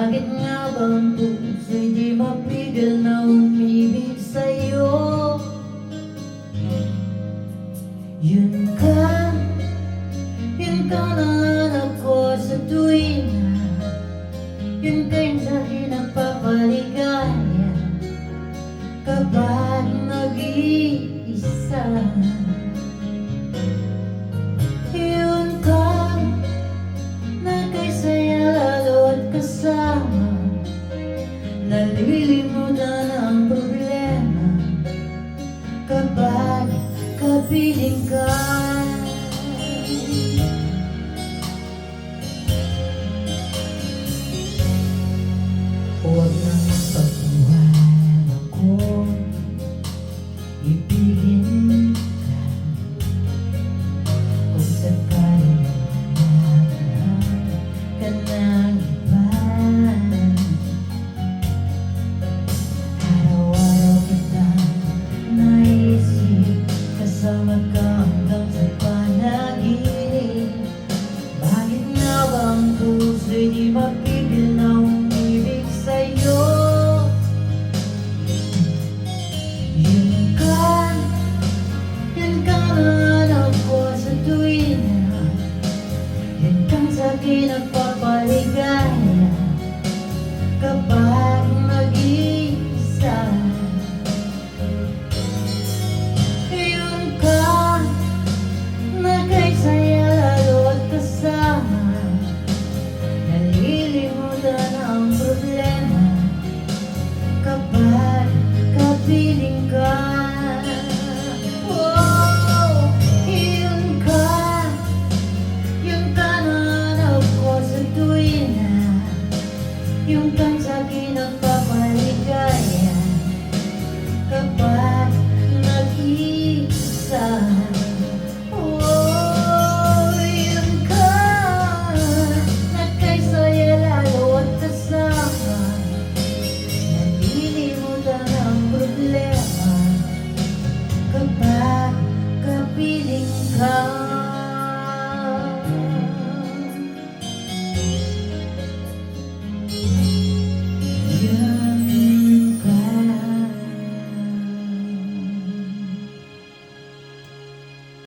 Bakit nga bang puso'y di mapigil na umibig sa'yo? Yun ka na hanap ko sa tuwina. Yun ka yung sa'kin nagpapaligaya kapag nag-iisa. Yun ka na kay saya lalo at kasama, nalilimutan ang problema kapag kapiling ka. Huwag nang pagtuhan ako, ibigin ka. Kung sakaling maghanap ka ng iba, araw-araw kitang naisip, kasama ka hanggang sa panaginip. Bakit nga bang puso'y di mapigil na umibig sa'yo? Yun ka na hanap ko sa tuwina. Yun kang sa'kin nagpapaligaya kapag mag-isa. Yun ka na kay saya lalo at kasama, nalilimutan ang problema kapag kapiling ka. Oh, yun ka na hanap ko sa tuwina. Yung kang sa'kin